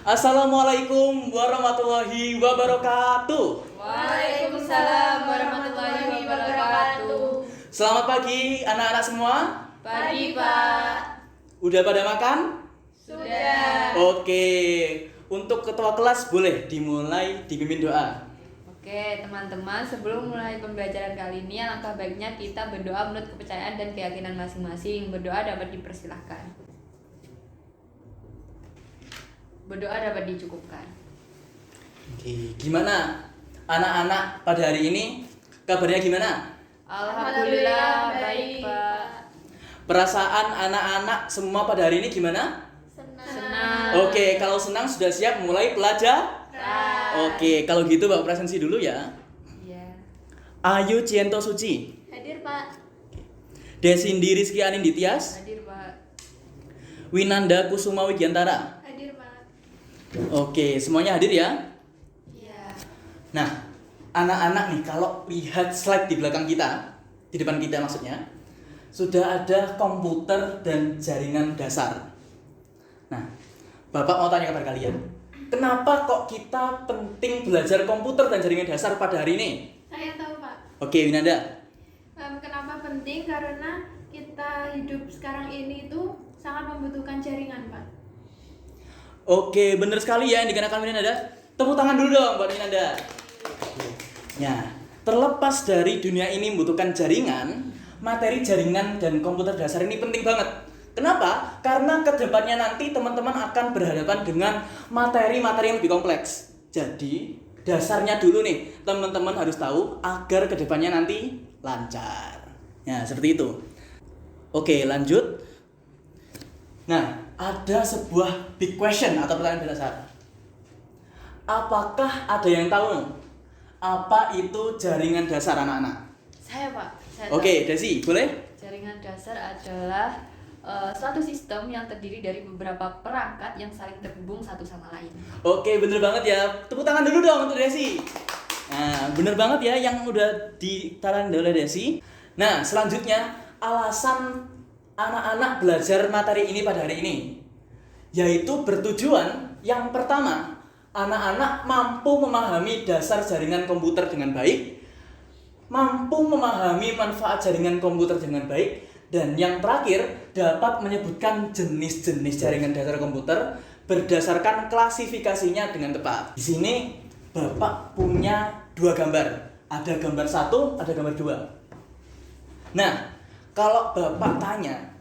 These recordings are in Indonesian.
Assalamualaikum warahmatullahi wabarakatuh. Waalaikumsalam warahmatullahi wabarakatuh. Selamat pagi anak-anak semua. Pagi, Pak. Udah pada makan? Sudah. Oke. Untuk ketua kelas boleh dimulai dipimpin doa. Oke, teman-teman, sebelum mulai pembelajaran kali ini, alangkah baiknya kita berdoa menurut kepercayaan dan keyakinan masing-masing. Berdoa dapat dipersilahkan. Berdoa dapat dicukupkan. Oke, gimana anak-anak pada hari ini? Kabarnya gimana? Alhamdulillah baik, Pak. Perasaan anak-anak semua pada hari ini gimana? Senang. Oke, kalau senang sudah siap mulai pelajar? Oke, kalau gitu Bapak presensi dulu ya. Iya. Ayu Ciento Suci, Hadir, Pak. Desindi Rizky Aninditias, Hadir, Pak. Winanda Kusuma Wigiantara. Hadir, Pak. Oke, semuanya hadir ya. Iya. Nah, anak-anak nih kalau lihat slide di belakang kita, di depan kita maksudnya, sudah ada komputer dan jaringan dasar. Nah, Bapak mau tanya kepada kalian, kenapa kok kita penting belajar komputer dan jaringan dasar pada hari ini? Saya tahu, Pak. Oke, Winanda. Kenapa penting? Karena kita hidup sekarang ini itu sangat membutuhkan jaringan, Pak. Oke, bener sekali ya yang dikenakan Winanda. Tepuk tangan dulu dong buat Winanda. Ya, terlepas dari dunia ini membutuhkan jaringan, materi jaringan dan komputer dasar ini penting banget. Kenapa? Karena kedepannya nanti teman-teman akan berhadapan dengan materi-materi yang lebih kompleks. Jadi, dasarnya dulu nih, teman-teman harus tahu agar kedepannya nanti lancar. Ya, seperti itu. Oke, lanjut. Nah, ada sebuah big question atau pertanyaan dasar. Apakah ada yang tahu apa itu jaringan dasar anak-anak? Saya, Pak. Saya Oke, tahu. Desi, boleh? Jaringan dasar adalah suatu sistem yang terdiri dari beberapa perangkat yang saling terhubung satu sama lain. Oke, bener banget ya. Tepuk tangan dulu dong untuk Desi. Nah, bener banget ya yang udah ditaran oleh Desi. Nah, selanjutnya alasan anak-anak belajar materi ini pada hari ini, yaitu bertujuan yang pertama, anak-anak mampu memahami dasar jaringan komputer dengan baik, mampu memahami manfaat jaringan komputer dengan baik, dan yang terakhir dapat menyebutkan jenis-jenis jaringan dasar komputer berdasarkan klasifikasinya dengan tepat. Di sini Bapak punya dua gambar, ada gambar 1, ada gambar 2. Nah, kalau Bapak tanya,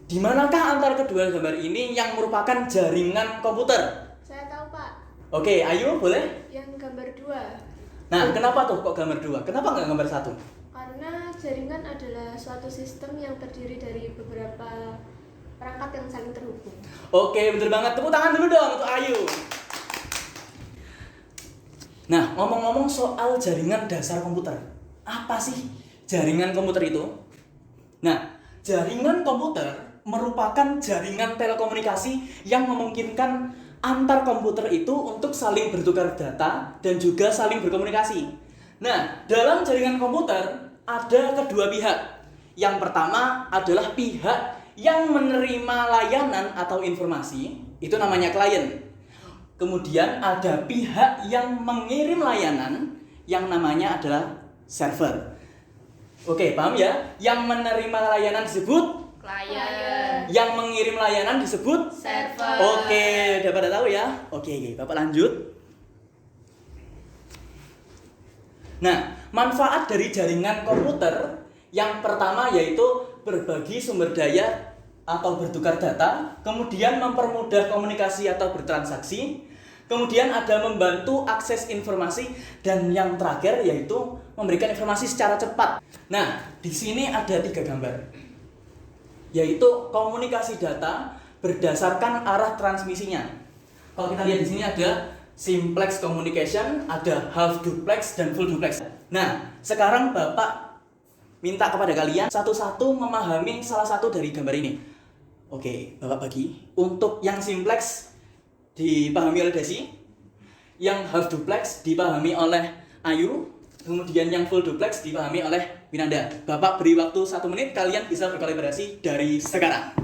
di manakah antara kedua gambar ini yang merupakan jaringan komputer? Saya tahu, Pak. Oke, Ayu boleh? Yang gambar 2. Nah, kenapa tuh kok gambar 2? Kenapa nggak gambar 1? Karena jaringan adalah suatu sistem yang terdiri dari beberapa perangkat yang saling terhubung. Oke, bener banget. Tepuk tangan dulu dong untuk Ayu. Nah, ngomong-ngomong soal jaringan dasar komputer. Apa sih jaringan komputer itu? Nah, jaringan komputer merupakan jaringan telekomunikasi yang memungkinkan antar komputer itu untuk saling bertukar data dan juga saling berkomunikasi. Nah, dalam jaringan komputer ada kedua pihak. Yang pertama adalah pihak yang menerima layanan atau informasi, itu namanya klien. Kemudian ada pihak yang mengirim layanan, yang namanya adalah server. Oke, paham ya? Yang menerima layanan disebut Klien. yang mengirim layanan disebut Server. Oke, udah pada tahu ya? Oke, Bapak lanjut. Nah, manfaat dari jaringan komputer yang pertama yaitu berbagi sumber daya atau bertukar data, kemudian mempermudah komunikasi atau bertransaksi, kemudian ada membantu akses informasi, dan yang terakhir yaitu memberikan informasi secara cepat. Nah, di sini ada 3 gambar, yaitu komunikasi data berdasarkan arah transmisinya. Kalau kita lihat di sini ada simplex communication, ada half duplex dan full duplex. Nah, sekarang Bapak minta kepada kalian satu-satu memahami salah satu dari gambar ini. Oke, Bapak bagi. Untuk yang simplex dipahami oleh Desi, yang half duplex dipahami oleh Ayu, kemudian yang full duplex dipahami oleh Winanda. Bapak beri waktu 1 menit, kalian bisa berkalibrasi dari sekarang.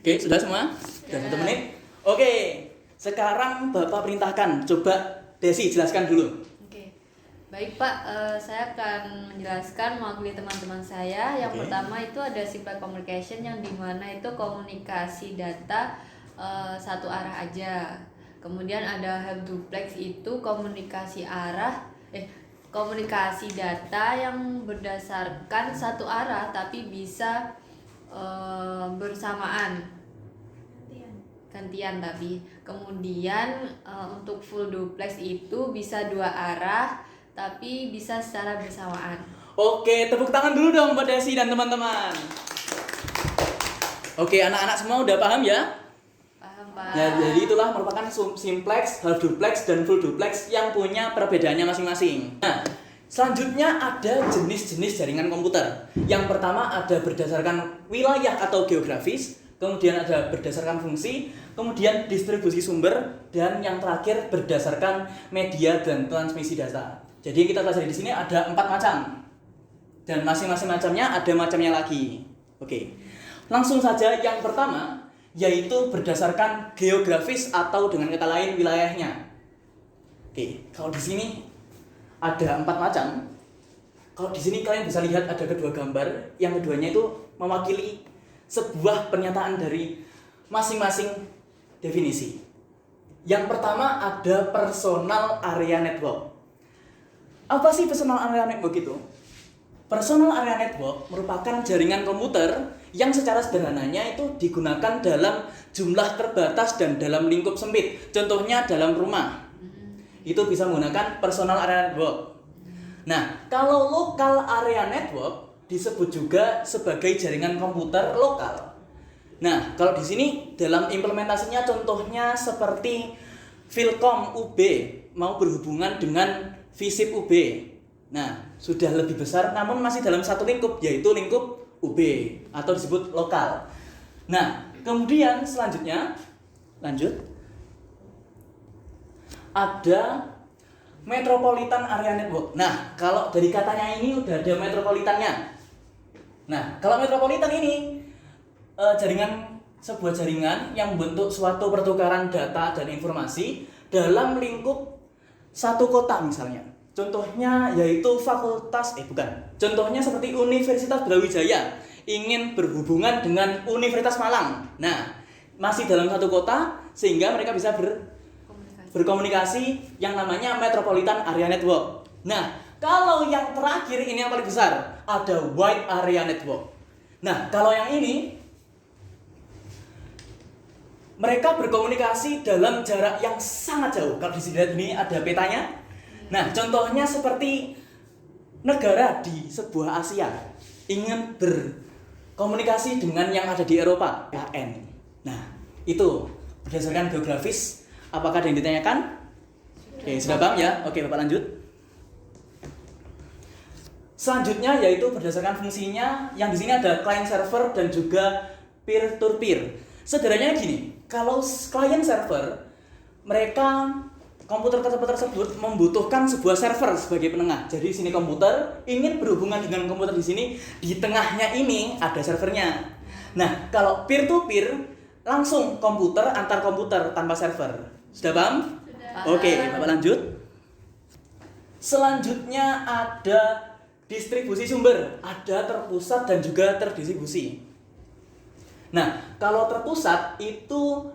Oke, sudah semua? Sudah 1 menit? Oke, sekarang Bapak perintahkan, coba Desi jelaskan dulu. Oke, baik Pak, saya akan menjelaskan mewakili teman-teman saya. Yang Oke. pertama itu ada simple communication, yang dimana itu komunikasi data satu arah aja. Kemudian ada half duplex, itu komunikasi data yang berdasarkan satu arah tapi bisa bersamaan, gantian tapi. Kemudian untuk full duplex itu bisa 2 arah tapi bisa secara bersamaan. Oke, tepuk tangan dulu dong buat Desi dan teman-teman. Oke, anak-anak semua udah paham ya? Paham Pak? Ya, jadi itulah merupakan simplex, half duplex, dan full duplex yang punya perbedaannya masing-masing. Nah, selanjutnya ada jenis-jenis jaringan komputer. Yang pertama ada berdasarkan wilayah atau geografis, kemudian ada berdasarkan fungsi, kemudian distribusi sumber, dan yang terakhir berdasarkan media dan transmisi data. Jadi yang kita pelajari di sini ada 4 macam. Dan masing-masing macamnya ada macamnya lagi. Oke. Langsung saja yang pertama yaitu berdasarkan geografis atau dengan kata lain wilayahnya. Oke, kalau di sini ada 4 macam. Kalau di sini kalian bisa lihat ada kedua gambar, yang keduanya itu mewakili sebuah pernyataan dari masing-masing definisi. Yang pertama ada personal area network. Apa sih personal area network itu? Personal area network merupakan jaringan komputer yang secara sederhananya itu digunakan dalam jumlah terbatas dan dalam lingkup sempit. Contohnya dalam rumah. Itu bisa menggunakan personal area network. Nah, kalau local area network disebut juga sebagai jaringan komputer lokal. Nah, kalau di sini dalam implementasinya contohnya seperti Philcom UB mau berhubungan dengan Visip UB. Nah, sudah lebih besar namun masih dalam satu lingkup, yaitu lingkup UB atau disebut lokal. Nah, kemudian selanjutnya lanjut ada metropolitan area network. Nah, kalau dari katanya ini udah ada metropolitannya. Nah, kalau metropolitan ini sebuah jaringan yang membentuk suatu pertukaran data dan informasi dalam lingkup satu kota misalnya. Contohnya yaitu Contohnya seperti Universitas Brawijaya ingin berhubungan dengan Universitas Malang. Nah, masih dalam satu kota sehingga mereka bisa berkomunikasi yang namanya metropolitan area network. Nah, kalau yang terakhir ini yang paling besar, ada wide area network. Nah, kalau yang ini mereka berkomunikasi dalam jarak yang sangat jauh. Kalau di sini ada petanya. Nah, contohnya seperti negara di sebuah Asia ingin berkomunikasi dengan yang ada di Eropa, KN. Nah, itu berdasarkan geografis. Apakah ada yang ditanyakan? Oke, sudah paham ya? Oke, Bapak lanjut. Selanjutnya yaitu berdasarkan fungsinya, yang di sini ada client server dan juga peer to peer. Sederhananya gini, kalau client server mereka komputer tersebut membutuhkan sebuah server sebagai penengah. Jadi di sini komputer ingin berhubungan dengan komputer di sini, di tengahnya ini ada servernya. Nah, kalau peer to peer langsung komputer antar komputer tanpa server. Sudah paham? Sudah. Oke, Bapak lanjut. Selanjutnya ada distribusi sumber, ada terpusat dan juga terdistribusi. Nah, kalau terpusat itu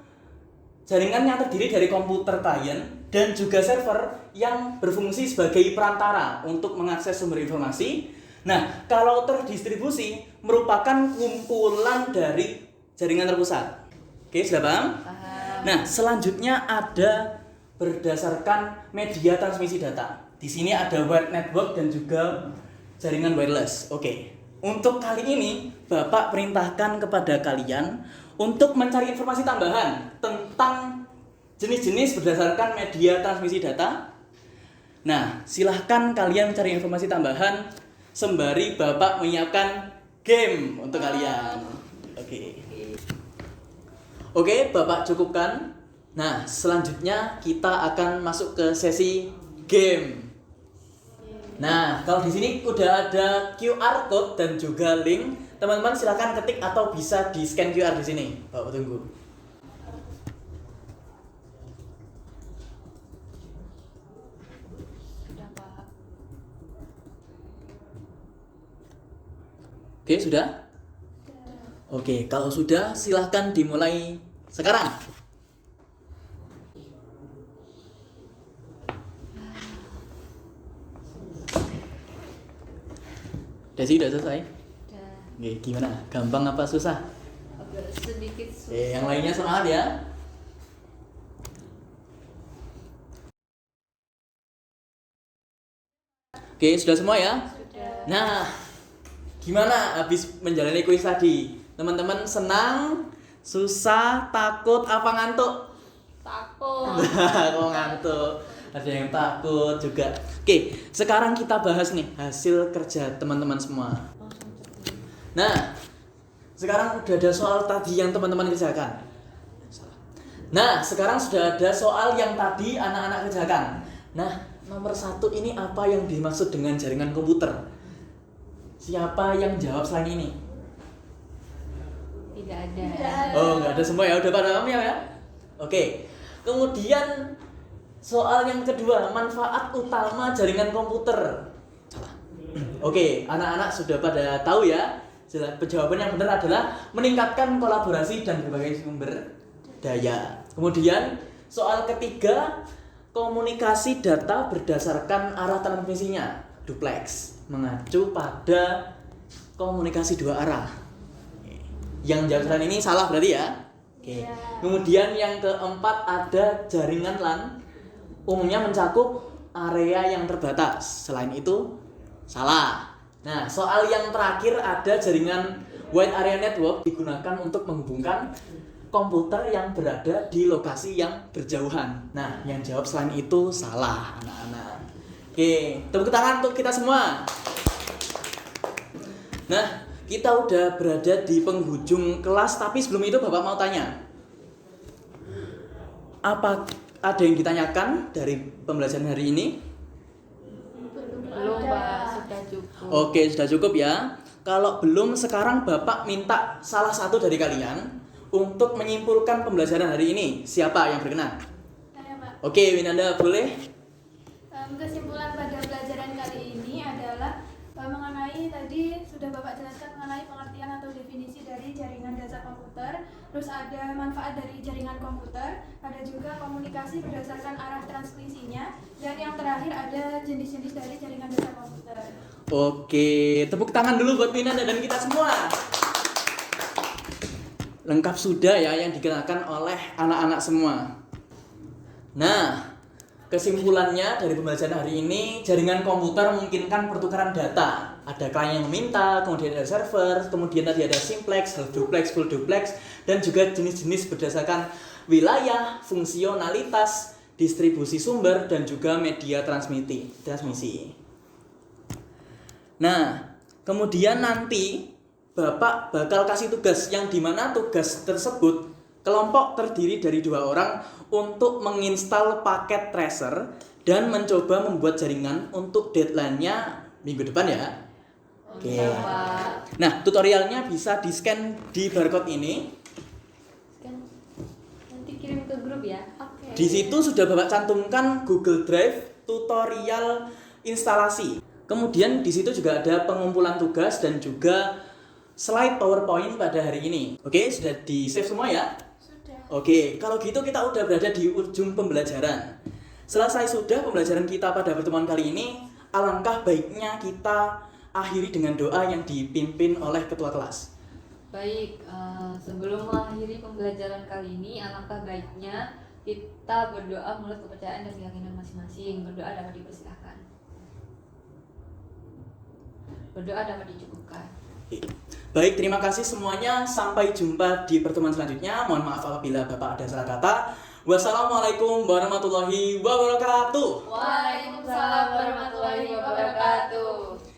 jaringan yang terdiri dari komputer klien dan juga server yang berfungsi sebagai perantara untuk mengakses sumber informasi. Nah, kalau terdistribusi merupakan kumpulan dari jaringan terpusat. Oke, sudah paham? Paham. Nah, selanjutnya ada berdasarkan media transmisi data. Di sini ada wired network dan juga jaringan wireless. Oke. Untuk kali ini, Bapak perintahkan kepada kalian untuk mencari informasi tambahan tentang jenis-jenis berdasarkan media transmisi data. Nah, silahkan kalian mencari informasi tambahan sembari Bapak menyiapkan game untuk kalian. Oke, Bapak cukupkan. Nah, selanjutnya kita akan masuk ke sesi game. Nah, kalau di sini udah ada QR code dan juga link. Teman-teman silakan ketik atau bisa di scan QR di sini. Bapak tunggu. Sudah, Pak. Oke, sudah? Oke, kalau sudah silahkan dimulai sekarang. Desi udah selesai? Udah Oke, gimana? Gampang apa susah? agak sedikit susah. Oke, yang lainnya semangat ya. Oke, sudah semua ya? Sudah. Nah, gimana habis menjalani kuis tadi? Teman-teman senang, susah, takut, apa ngantuk? Takut. Kok ngantuk? Ada yang takut juga. Oke, sekarang kita bahas nih hasil kerja teman-teman semua. Nah, sekarang udah ada soal tadi yang teman-teman kerjakan. Nah, sekarang sudah ada soal yang tadi anak-anak kerjakan. Nah, nomor 1 ini apa yang dimaksud dengan jaringan komputer? Siapa yang jawab selain ini? Tidak ada. Tidak ada. Oh, nggak ada semua ya, udah pada paham ya? Oke. Kemudian soal yang kedua, manfaat utama jaringan komputer. Salah. Oke, anak-anak sudah pada tahu ya. Jawaban yang benar adalah meningkatkan kolaborasi dan berbagai sumber daya. Kemudian soal ketiga, komunikasi data berdasarkan arah transmisinya, duplex, mengacu pada komunikasi dua arah. Yang jawab ini salah berarti ya. Oke. Iya. Kemudian yang keempat ada jaringan LAN, umumnya mencakup area yang terbatas. Selain itu salah. Nah, soal yang terakhir ada jaringan wide area network digunakan untuk menghubungkan komputer yang berada di lokasi yang berjauhan. Nah, yang jawab selain itu salah, anak-anak. Oke, tepuk tangan untuk kita semua. Nah, kita udah berada di penghujung kelas, tapi sebelum itu Bapak mau tanya. Apa ada yang ditanyakan dari pembelajaran hari ini? Belum, Pak. Sudah cukup. Oke, sudah cukup ya. Kalau belum, sekarang Bapak minta salah satu dari kalian untuk menyimpulkan pembelajaran hari ini. Siapa yang berkenan? Saya, Pak. Oke, Winanda boleh? Kesimpulan pada pelajaran kali ini adalah mengenai tadi sudah Bapak jelaskan mengenai pengertian atau definisi dari jaringan data komputer, terus ada manfaat dari jaringan komputer, ada juga komunikasi berdasarkan arah transmisinya, dan yang terakhir ada jenis-jenis dari jaringan data komputer. Oke, tepuk tangan dulu buat Winanda dan kita semua. Lengkap sudah ya yang dikenakan oleh anak-anak semua. Nah, kesimpulannya dari pembelajaran hari ini, jaringan komputer memungkinkan pertukaran data. Ada klien yang meminta, kemudian ada server, kemudian tadi ada simplex, half duplex, full duplex, dan juga jenis-jenis berdasarkan wilayah, fungsionalitas, distribusi sumber, dan juga media transmisi. Nah, kemudian nanti Bapak bakal kasih tugas yang dimana tugas tersebut kelompok terdiri dari 2 orang untuk menginstal paket tracer dan mencoba membuat jaringan untuk deadline-nya minggu depan ya. Oke. Iya, Pak. Nah, tutorialnya bisa di-scan di barcode ini. Kan nanti kirim ke grup ya. Oke. Di situ sudah Bapak cantumkan Google Drive tutorial instalasi. Kemudian di situ juga ada pengumpulan tugas dan juga slide PowerPoint pada hari ini. Oke, sudah di-save semua ya? Sudah. Oke, kalau gitu kita udah berada di ujung pembelajaran. Selesai sudah pembelajaran kita pada pertemuan kali ini, alangkah baiknya kita akhiri dengan doa yang dipimpin oleh ketua kelas. Baik, sebelum mengakhiri pembelajaran kali ini, alangkah baiknya kita berdoa menurut kepercayaan dan keyakinan masing-masing. Berdoa dapat dipersilahkan. Berdoa dapat dicukupkan. Baik, terima kasih semuanya. Sampai jumpa di pertemuan selanjutnya. Mohon maaf apabila Bapak ada salah kata. Wassalamualaikum warahmatullahi wabarakatuh. Waalaikumsalam warahmatullahi wabarakatuh.